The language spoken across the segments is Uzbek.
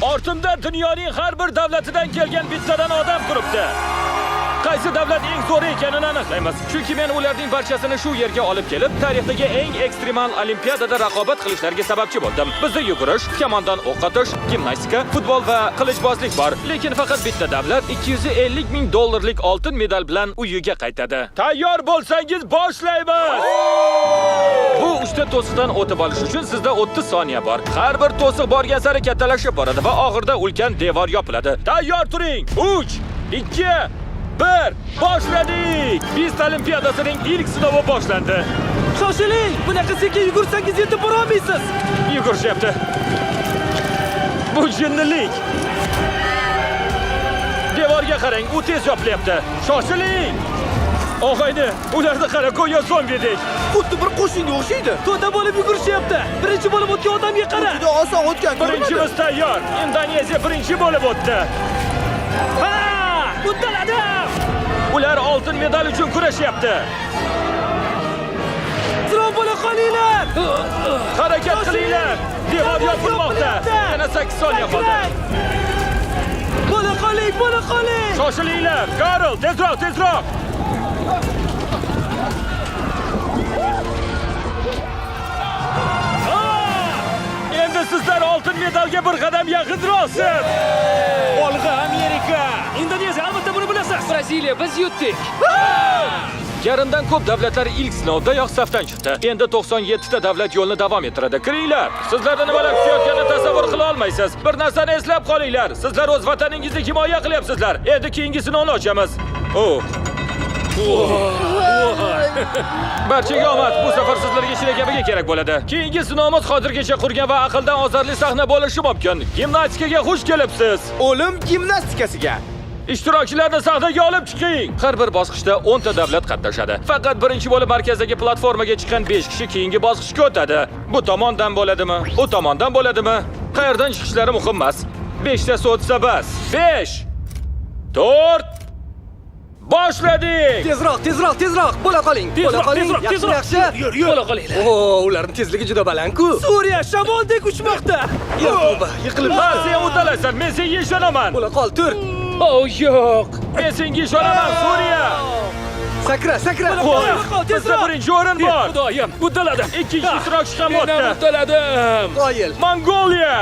Ortimda dunyoning har bir davlatidan kelgan bittadan odam turibdi. Qaysi davlat eng zo'r ekanini aniqlaymiz. Chunki men ularning barchasini shu yerga olib kelib, tarixdagi eng ekstremal olimpiadada raqobat qilishlariga sababchi bo'ldim. Bizda yugurish, kamondan o'q otish, gimnastika, futbol va qilichbozlik bor. Lekin faqat bitta davlat 250 ming dollarlik oltin medal bilan uyiga qaytadi. Tayyor bo'lsangiz boshlaymiz. Bu 3 ta to'siqdan o'tib olish uchun sizda 30 soniya bor. Har bir to'siq borgan sari kattalashib boradi va oxirida ulkan devor yopiladi. Tayyor turing. 3, 2, 1, boshladik! Biz olimpiadasining ilk sinovi boshlandi. Shoshiling! Bunaqa sekin yugursangiz yetib bora olmaysiz. Yugurishyapti. Bu jinnilik. Devorga qarang, u tez yopilyapti. Shoshiling! Og'ayni, ularni qara, go'yo zombidek. Xuddi bir qo'shinga o'xshaydi. To'da bo'lib yugurishyapti. Birinchi bo'lib o'tgan odamga qara. Juda oson o'tgan. Birinchimiz tayyor. Indoneziya birinchi bo'lib o'tdi. Ha! Uddaladi! Ular oltin medal uchun kurashyapti. Ziroq bo'la qolinglar. Harakat qilinglar. Devor yopilmoqda. Yana 8 soniya qoldi. Bo'la qoling, bo'la qoling. Shoshilinglar. Karl, tezroq, tezroq. Endi sizlar oltin medalga bir qadam yaqinroqsiz. Olg'a Amerika. Indoneziya, albatta buni bilasiz. Braziliya, biz yutdik. Yarımdan ko'p davlatlar ilk sinovda yoq safdan chiqdi. Endi 97 ta davlat yo'lni davom ettiradi. Kiringlar. Sizlarni nimalar kutayotganini tasavvur qila olmaysiz. Bir narsani eslab qolinglar. Sizlar o'z vataningizni himoya qilyapsizlar. Endi keyingi sinovni ochamiz. Barchaga omad. Bu safar sizlarga shiragabiga kerak bo'ladi. Keyingi sinovimiz hozirgacha qurgan va aqldan ozarli sahna bo'lishi mumkin. Gimnastikaga xush kelibsiz. O'lim gimnastikasiga. Ishtirokchilarni sahnaga olib chiqing. Har bir bosqichda 10 ta davlat qatnashadi. Faqat birinchi bo'lib markazdagi platformaga chiqqan 5 kishi keyingi bosqichga o'tadi. Bu tomondan bo'ladimi? U tomondan bo'ladimi? Qayerdan chiqishlari muhim emas. 5 ta o'tsa bas. 5, 4, boshladik. Tezroq. Bo'la qoling. Bo'la qoling. Yaxshi. Bo'la qolinglar. Ularning tezligi juda baland-ku. Suriya shamoldek uchmoqda. Yiqilib. Ha, sen uddalaysan. Men senga ishonaman. Bo'la qol, tur. Oh, yo'q. Men senga ishonaman, Suriya. Sakra. Bizda birinchi o'rin bor. Xudoyim, uddaladim. Ikkinchi ishtirokchi ham Men o'tdi. uddaladim. Qoyil. Mongoliya.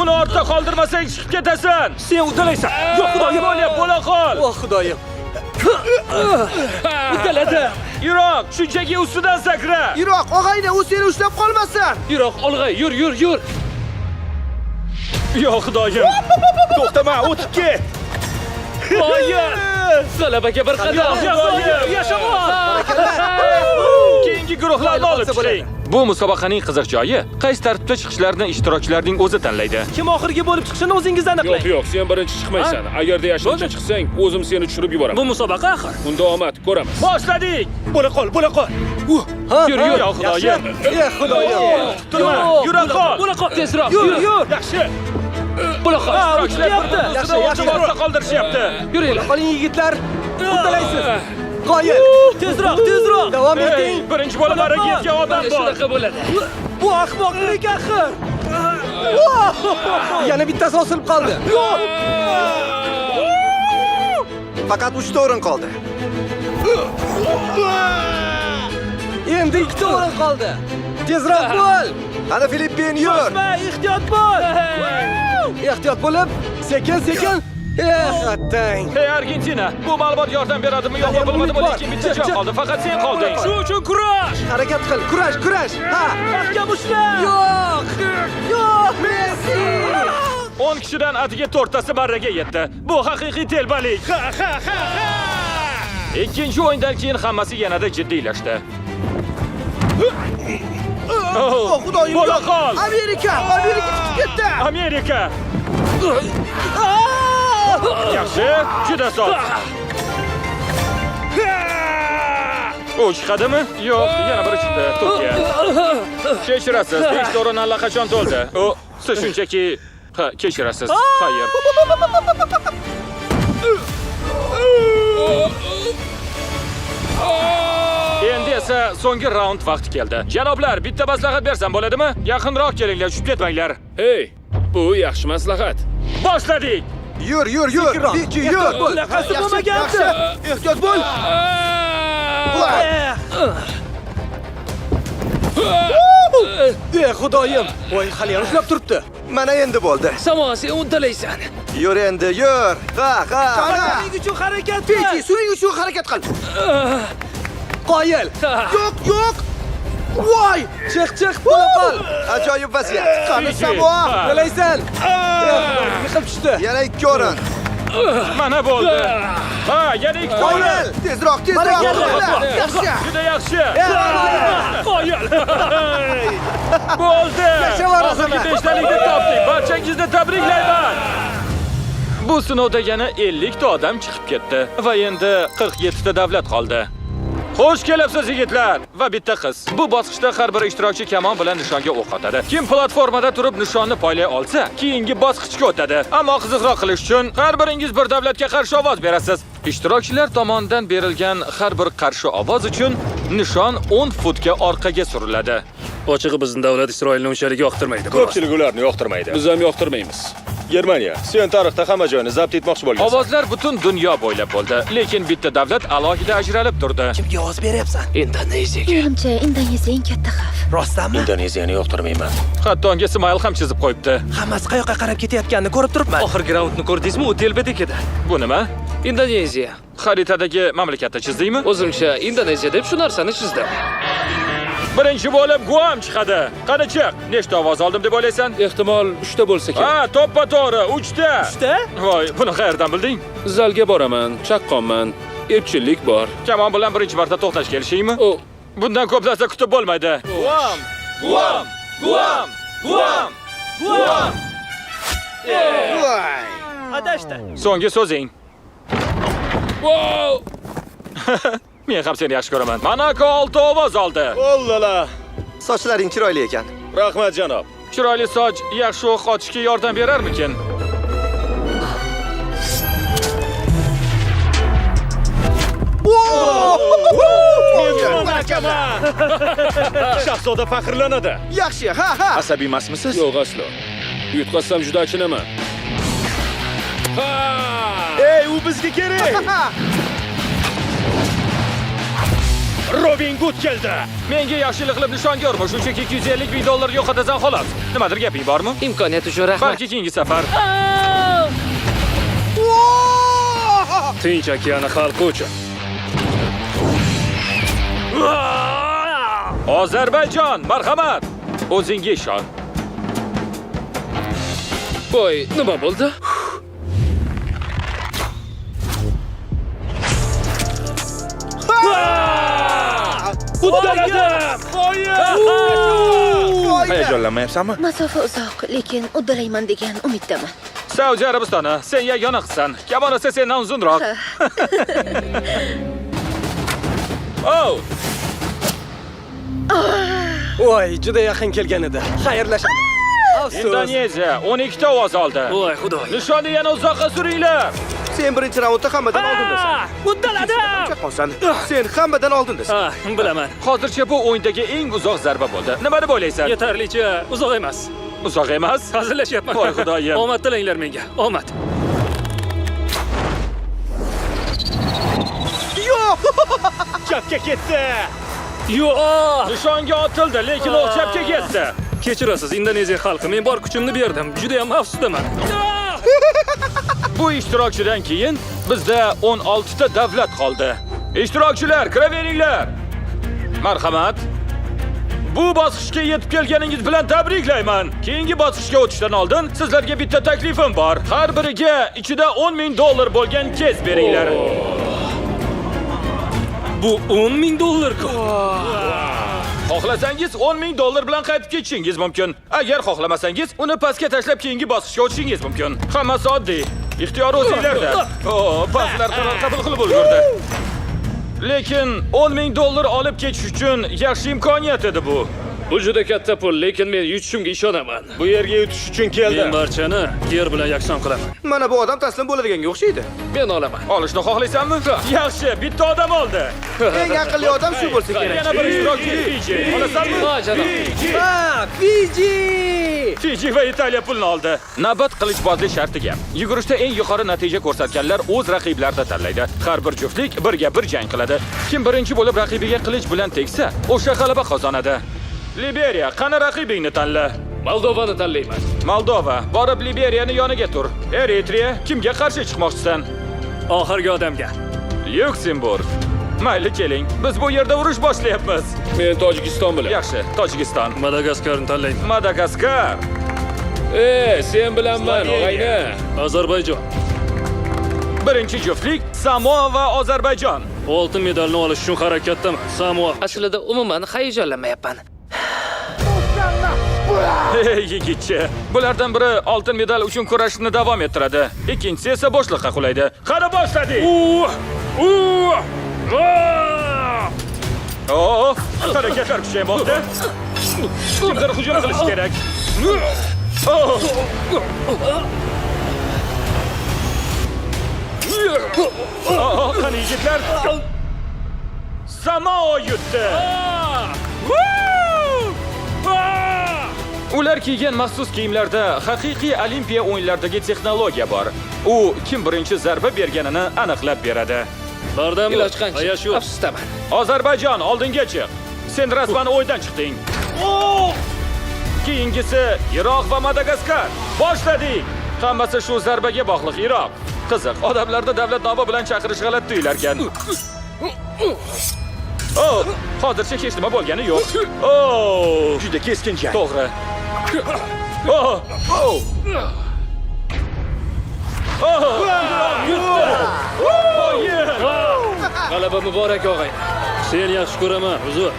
Uni ortda qoldirmasang chiqib ketasan. Sen uddalaysan. Yo'q, xudoyim. Mongoliya bo'la qol. Oh, xudoyim. Uddaladim. Iroq, shunchaki ustidan sakra. Iroq, og'ayni, u seni ushlab qolmasin. Yuraq, olg'a, yur. Yo xudoyim. To'xtama, o'tib ket. Qoyil. G'alabaga bir qadam. Yashamoq. Keyingi guruhlarni olib chiqing. Bu musobaqaning qiziq joyi, qaysi tartibda chiqishlarini ishtirokchilarning o'zi tanlaydi. Kim oxirgi bo'lib chiqishini o'zingiz aniqlang. Yo'q, sen birinchi chiqmaysan. Agarda yashirincha chiqsang, o'zim seni tushirib yuboraman. Bu musobaqa axir. Unda omad, ko'ramiz. Boshladik. Bo'la qol. Yur, yo xudoyim. Xudoyim. Turma, yura qol. Bo'la qol. Tezroq. Yur. Yaxshi. Bo'la qol. Ishtirokchilar Yaxshi. ortda qoldirishyapti. Yuringlar. Qoling yigitlar. Uddalaysiz. Qoyil. Tezroq. Davom eting. Birinchi bo'lib araga yetgan odam Mana bor. shunaqa bo'ladi. Bu ahmoqlik axir. Yana bittasi osilib qoldi. Faqat 3 ta o'rin qoldi. Endi 2 ta o'rin qoldi. Tezroq bo'l. Ana Filippin, yur. Shoshma, ehtiyot bo'l. Ehtiyot bo'lib, sekin. Attang. Hey Argentina, bu ma'lumot yordam beradimi yo'qmi bilmadim, lekin bitta joy qoldi. Faqat sen qolding. Shu uchun kurash. Harakat qil. Kurash. Ha. Mahkam ushla. Yo'q. Messi. 10 kishidan atiga 4 tasi marraga yetdi. Bu haqiqiy telbalik. Ikkinchi o'yindan keyin hammasi yanada jiddiylashdi. Oh, xudoyim. Bo'la qol. Amerika chiqib ketdi. Amerika. Yaxshi, juda soz. U chiqadimi? Yo'q, yana biri chiqdi. Turkiya. Kechirasiz, 5 o'rin allaqachon to'ldi. Siz shunchaki kechirasiz. Xayr. Endi esa so'nggi raund vaqti keldi. Janoblar, bitta maslahat bersam bo'ladimi? Yaqinroq kelinglar, tushib ketmanglar. Hey, Bu yaxshi maslahat. Boshladik. Yur, yur, yur. Sekinroq. Bichi, yur. Ehtiyot bo'l. Bunaqasi bo'lmagandi. Ehtiyot bo'l. Xudoyim. Voy, hali ham ushlab turibdi. Mana endi bo'ldi. Samo, sen uddalaysan. Yur endi, yur. Ha. Suning uchun harakat qil. Bichi, suning uchun harakat qil. Qoyil. Yo'q, yo'q. Voy! Chiq, bo'la qol. Ajoyib vaziyat. Qani Samo. Bilaysan. Yiqilib tushdi. Yana ikki o'rin. Mana bo'ldi. Ha, yana ikkita o'yin. Qoyil. Tezroq. Yaxshi. Juda yaxshi. Qoyil. Bo'ldi. Yashavorasiz. Oxirgi 5 talikni topdik. Barchangizni tabriklayman. Bu sinovda yana 50 ta odam chiqib ketdi va endi 47 ta davlat qoldi. Xush kelibsiz yigitlar va bitta qiz. Bu bosqichda har bir ishtirokchi kamon bilan nishonga o'q otadi. Kim platformada turib nishonni poylay olsa, keyingi bosqichga o'tadi. Ammo qiziqroq qilish uchun har biringiz bir davlatga qarshi ovoz berasiz. Ishtirokchilar tomonidan berilgan har bir qarshi ovoz uchun nishon 10 futga orqaga suriladi. Ochig'i bizni davlat Isroilni unchalik yoqtirmaydi. Ko'pchilik ularni yoqtirmaydi. Biz ham yoqtirmaymiz. Germaniya, sen tarixda hamma joyni zabt etmoqchi bo'lgansan. Ovozlar butun dunyo bo'ylab bo'ldi, lekin bitta davlat alohida ajralib turdi. Kimga ovoz beryapsan? Indoneziyaga. Menimcha, Indoneziya eng katta xavf. Rostdanmi? Indoneziyani yoqtirmayman. Hatto unga smayl ham chizib qo'yibdi. Hammasi qayoqqa qarab ketayotganini ko'rib turibman. Oxirgi raundni ko'rdingizmi? U telbadek edi. Bu nima? Indoneziya. Xaritadagi mamlakatni chizdingmi? O'zimcha Indoneziya deb shu narsani chizdim. Birinchi bo'lib Guam chiqadi. Qani chiq. Nechta ovoz oldim deb o'ylaysan? Ehtimol 3 ta bo'lsa kerak. Ha, to'ppa-to'g'ri, 3 ta. Uchta? Voy, buni qayerdan bilding? Zalga boraman, chaqqonman. Epchillik bor. Kamon bilan birinchi marta to'xtash kelishingmi? O, Bundan ko'p narsa kutib bo'lmaydi. Guam! Guam! Guam! Guam! Guam! Voy! Adashdi. So'nggi so'zing. wow! Men ham seni yaxshi ko'raman. Monaco 6 ovoz oldi. Ollala. Sochlaring chiroyli ekan. Rahmat janob. Chiroyli soch yaxshi o'q otishga yordam berarmikin? Shahzoda faxrlanadi. Yaxshi, ha. Asabiy emasmisiz? Yo'q aslo. Yutqazsam juda achinaman. Ey, u bizga kerak. Robin Hood keldi. Menga yaxshilik qilib nishonga urma, shunchaki 250 ming dollar yo'qotasan xolos. Nimadir gaping bormi? Imkoniyat uchun rahmat. Balki keyingi safar. Tinch okeani xalqi uchun. Ozarbayjon, marhamat. O'zingga ishon. Voy, nima bo'ldi? Uddaladim. Hayajonlanmayapsanmi? Masofa uzoq, lekin uddalayman degan umiddaman. Saudiya Arabistoni, sen yagona qizsan. Kamon esa sendan uzunroq. Oh, Voy, juda yaqin kelgan edi. Xayrlashamiz. Afsus. Indoneziya 12 ta ovoz oldi. Voy, xudo. Nishonni yana uzoqqa suringlar. Sen birinchi raundda hammadan oldindasan. Uddaladim. Chaqqonsan. Sen hammadan oldindasan. Ha, bilaman. Hozircha bu o'yindagi eng uzoq zarba bo'ldi. Nima deb o'ylaysan? Yetarlicha uzoq emas. Uzoq emas? Hazillashyapman. Voy xudoyim. Omad tilanglar menga. Omad. Chapga ketdi. Yo'q. Nishonga otildi, lekin o'q chapga ketdi. Kechirasiz, Indoneziya xalqi. Men bor kuchimni berdim. Juda ham afsusdaman. Bu ishtirokchidan keyin bizda 16 ta davlat qoldi. Ishtirokchilar, kiraveringlar. Marhamat. Bu bosqichga yetib kelganingiz bilan tabriklayman. Keyingi bosqichga o'tishdan oldin sizlarga bitta taklifim bor. Har biriga ichida 10 ming dollar bo'lgan kez beringlar. Bu 10 ming dollar-ku. Xohlasangiz 10 ming dollar bilan qaytib ketishingiz mumkin. Agar xohlamasangiz, uni pastga tashlab keyingi bosqichga o'tishingiz mumkin. Hammasi oddiy. Ixtiyor o'zingizlarda. Pastlar qaror qabul qilib ulgurdi. Lekin 10 ming dollar olib ketish uchun yaxshi imkoniyat edi bu. Bu juda katta pul, lekin men yutishimga ishonaman. Bu yerga yutish uchun keldim. Men barchani yer bilan yakson qilaman. Mana bu odam taslim bo'ladiganga o'xshaydi. Men olaman. Olishni xohlaysanmi? Yaxshi, bitta odam oldi. Eng aqlli odam shu bo'lsa kerak. Yana bir ishtirokchi Fiji. Olasanmi? Ha, janob. Ha, Fiji! Fiji va Italiya pulni oldi. Navbat qilichbozlik shartiga. Yugurishda eng yuqori natija ko'rsatganlar o'z raqiblarini tanlaydi. Har bir juftlik birga bir jang qiladi. Kim birinchi bo'lib raqibiga qilich bilan tegsa, o'sha g'alaba qozonadi. Liberiya, qani raqibingni tanla. Moldovani tanlayman. Moldova, borib Liberiyani yoniga tur. Eritreya, kimga qarshi chiqmoqchisan? Oxirgi odamga. Lyuksemburg. Mayli keling, biz bu yerda urush boshlayapmiz. Men Tojikiston bilan. Yaxshi, Tojikiston. Madagaskarni tanlayman. Madagaskar. Sen bilanman, og'ayni. Ozarbayjon. Birinchi juftlik Samoa va Ozarbayjon. Oltin medalni olish uchun harakatdaman. Samoa. Aslida umuman hayajonlanmayapman. Hey yigitcha, bulardan biri oltin medal uchun kurashni davom ettiradi. Ikkinchisi esa boshliqqa qulaydi. Qani boshladik. Harakatlar kuchaymoqda. Kimdir hujum qilish kerak. Qani yigitlar. Samoa yutdi. Ular kiygan maxsus kiyimlarda haqiqiy Olimpiya o'yinlaridagi texnologiya bor. U kim birinchi zarba berganini aniqlab beradi. Bardam Iloj qancha? Ayash yo'q. Afsustaman. Ozarbayjon, oldinga chiq. Sen rasman o'yindan chiqding. Keyingisi Iroq va Madagaskar. Boshladik. Hammasi shu zarbaga bog'liq. Iroq. Qiziq, odamlarda davlat nomi bilan chaqirish g'alati tuyular ekan. Hozircha hech nima bo'lgani yo'q. Juda keskin jang. To'g'ri. G'alaba muborak og'ay. Sen yaxshi ko'raman, uzr.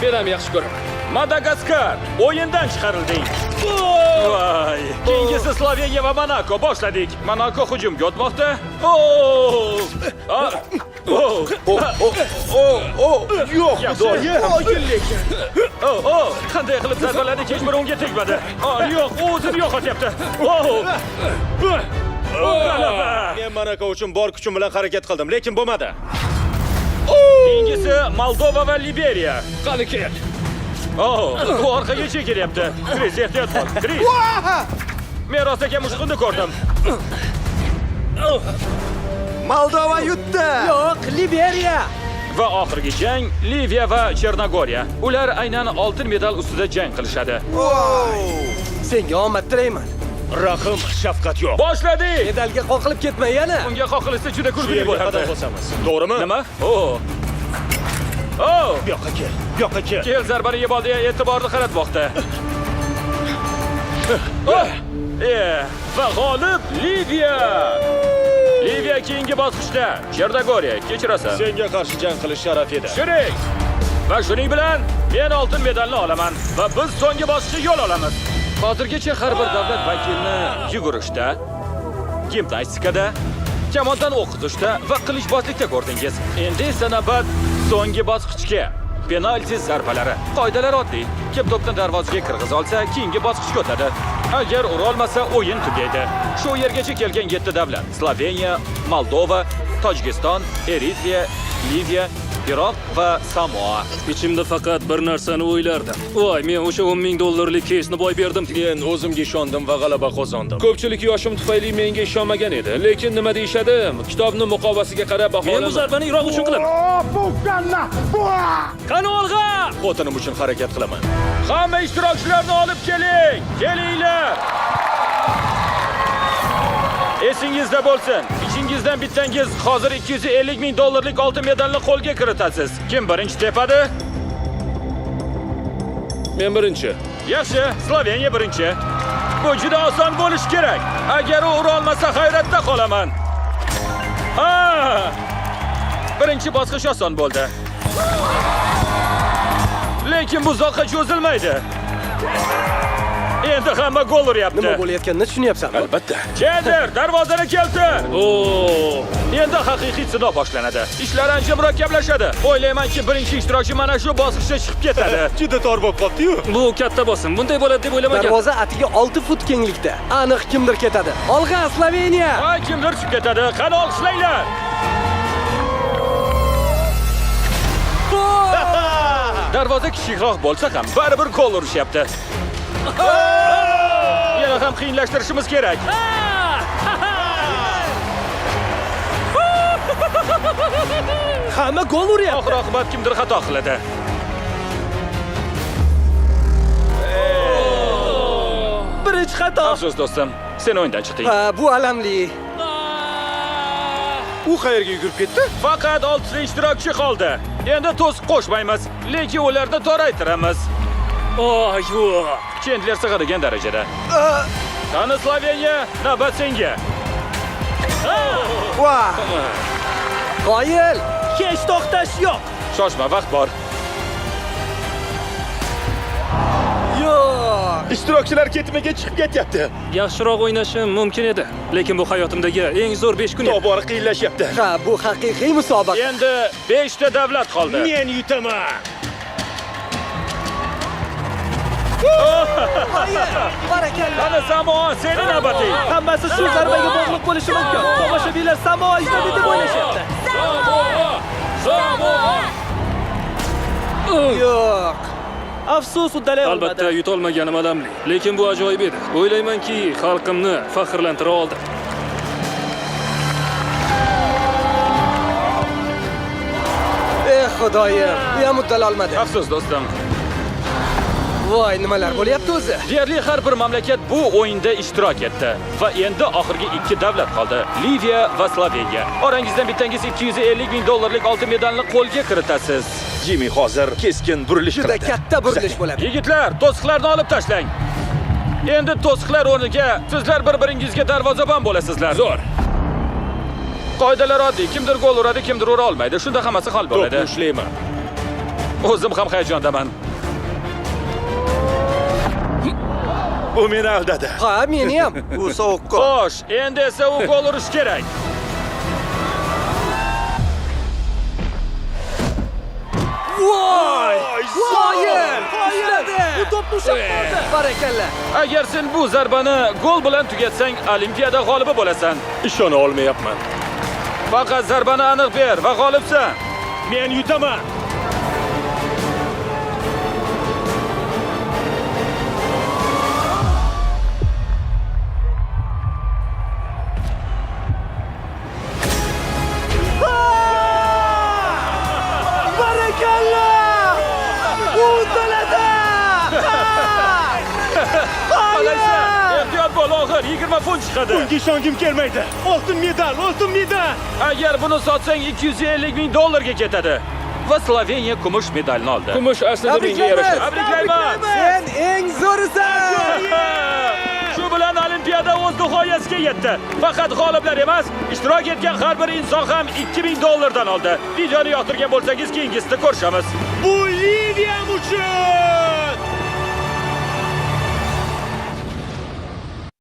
Men ham yaxshi ko'raman. Madagaskar, o'yindan chiqarilding. Voy! Keyingisi Sloveniya va Monako boshladik. Monako hujumga o'tmoqda. Yo'q, xudoyi. Qanday qilib zarbalarni hech biri unga tegmadi. Yo'q, u o'zini yo'qotyapti. G'alaba! Men Monako uchun bor kuchim bilan harakat qildim, lekin bo'lmadi. Keyingisi Moldova va Liberiya. Qani kel. Bu orqaga chekilyapti. Kris, ehtiyot bo'l. Kris. Men rostaga mushug'ini ko'rdim. Moldova yutdi. Yo'q, Liberiya! Va oxirgi jang Liviya va Chernogoriya. Ular aynan oltin medal ustida jang qilishadi. Senga omad tilayman. Rahim, shafqat yo'q. Boshladik. Medalga qoqilib ketma yana. Unga qoqilsa juda Shu kulgili yerga qadam bo'lardi. bosamiz. To'g'rimi? Nima? Bu yoqqa kel. Bu yoqqa kel. Kel zarbani yeb oldi, e'tiborni qaratmoqda. Va g'olib Liviya. Liviya keyingi bosqichda. Chernogoriya, kechirasan. Senga qarshi jang qilish sharaf edi. Shuning. Va shuning bilan men oltin medalni olaman va biz so'nggi bosqichga yo'l olamiz. Hozirgacha har bir davlat vakilini yugurishda, gimnastikada, kamondan o'qitishda va qilichbozlikda ko'rdingiz. Endi esa navbat so'nggi bosqichga. Penalti zarbalari. Qoidalar oddiy. Kim to'pni darvozaga kirgiz olsa, keyingi bosqichga o'tadi. Agar ura olmasa, o'yin tugaydi. Shu yergacha kelgan 7 davlat: Sloveniya, Moldova, Tojikiston, Eritreya, Liviya, Iroq va Samoa. Ichimda faqat bir narsani o'ylardim. Voy, men o'sha 10 ming dollarlik keysni boy berdim. Men o'zimga ishondim va g'alaba qozondim. Ko'pchilik yoshim tufayli menga ishonmagan edi. Lekin nima deyishadi? Kitobni muqovasiga qarab Men bu baholaman. zarbani Iroq uchun qilaman. Qani olg'a! Xotinim uchun harakat qilaman. Hamma ishtirokchilarni olib keling. Kelinglar. Esingizda bo'lsin. Ichingizdan bittangiz hozir 250 ming dollarlik oltin medalni qo'lga kiritasiz. Kim birinchi tepadi? Men birinchi. Yaxshi, Sloveniya birinchi. Bu juda oson bo'lish kerak. Agar u ura olmasa hayratda qolaman. Birinchi bosqich oson bo'ldi. Lekin bu uzoqqa cho'zilmaydi. Endi hamma gol uryapti. Nima bo'layotganini tushunyapsanmi? Albatta. Cender, darvozani keltir. Oo! Endi haqiqiy sinov boshlanadi. Ishlar ancha murakkablashadi. O'ylaymanki, birinchi ishtirokchi mana shu bosqichda chiqib ketadi. Juda tor bo'lib qoldi-yu. Bu katta bosim. Bunday bo'ladi deb o'ylamagan. Darvoza atiga 6 fut kenglikda. Aniq kimdir ketadi. Olg'a Sloveniya! Ha, kimdir chiqib ketadi. Qani olqishlanglar. Darvoza kichikroq bo'lsa ham baribir gol urishyapti. Yana ham qiyinlashtirishimiz kerak. Hamma gol uryapti. Oxir-oqibat kimdir xato qiladi. Birinchi xato. Afsus do'stim, sen o'yindan chiqding. Ha, bu alamli. U qayerga yugurib ketdi? Faqat 6 ishtirokchi qoldi. Endi to'siq qo'shmaymiz, lekin ularni toraytiramiz. Oh, yo'q. Chendler sig'adigan darajada. Qani Sloveniya, navbat senga. Va! Qoyil! Hech to'xtash yo'q. Shoshma, vaqt bor. Yo'q. Ishtirokchilar ketmaga chiqib ketyapti. Yaxshiroq o'ynashim mumkin edi, lekin bu hayotimdagi eng zo'r 5 kun edi. Tobora qiyinlashyapti. Ha, bu haqiqiy musobaqa. Endi 5 ta davlat qoldi. Men yutaman. Barakalla. Qani Samoa, seni navbating. Hammasi shu zarbaga bog'liq bo'lishi mumkin. Tomoshabinlar Samoa ishladi deb o'ylashyapti. Yo'q. Afsus, uddalay olmadi. Albatta yutolmaganim alamli, lekin bu ajoyib edi. O'ylaymanki, xalqimni faxrlantira oldim. Xudoyim, bu ham uddalay olmadi. Afsus do'stim. Voy, nimalar bo'lyapti o'zi? Deyarli har bir mamlakat bu o'yinda ishtirok etdi va endi oxirgi 2 davlat qoldi. Liviya va Sloveniya. Orangizdan bittangiz 250 ming dollarlik oltin medalni qo'lga kiritasiz. Jimmy hozir keskin burilish Juda qiladi. katta burilish bo'ladi. Yigitlar, to'siqlarni olib tashlang. Endi to'siqlar o'rniga sizlar bir-biringizga darvozabon bo'lasizlar. Zo'r. Qoidalar oddiy. Kimdir gol uradi, kimdir ura olmaydi. Shunda hammasi hal bo'ladi. To'pni ushlayman. O'zim ham hayajondaman. U meni aldadi. Ha, meni ham. U sovuqqon. Xo'sh, endi esa u gol urish kerak. Voy! Qoyil! Qoyil! Bu to'pni ushab qoldi. Barakalla. Agar sen bu zarbani gol bilan tugatsang, Olimpiada g'olibi bo'lasan. Ishona olmayapman. Faqat zarbani aniq ber va g'olibsan. Men yutaman. Barakalla! Uddaladi! Qalaysa, ehtiyot bo'l, oxir 20 funt chiqadi. Bunga ishongim kelmaydi. Oltin medal, oltin medal. Agar buni sotsang 250 ming dollarga ketadi. Va Sloveniya kumush medalni oldi. Kumush aslida menga yarashadi. Tabriklayman. Sen eng zo'risan! Shu bilan Olimpiada o'z nihoyasiga yetdi. Faqat g'oliblar emas, ishtirok etgan har bir inson ham 2000 dollardan oldi. Videoni yoqtirgan bo'lsangiz, keyingisida ko'rishamiz. Bu Liviya uchun!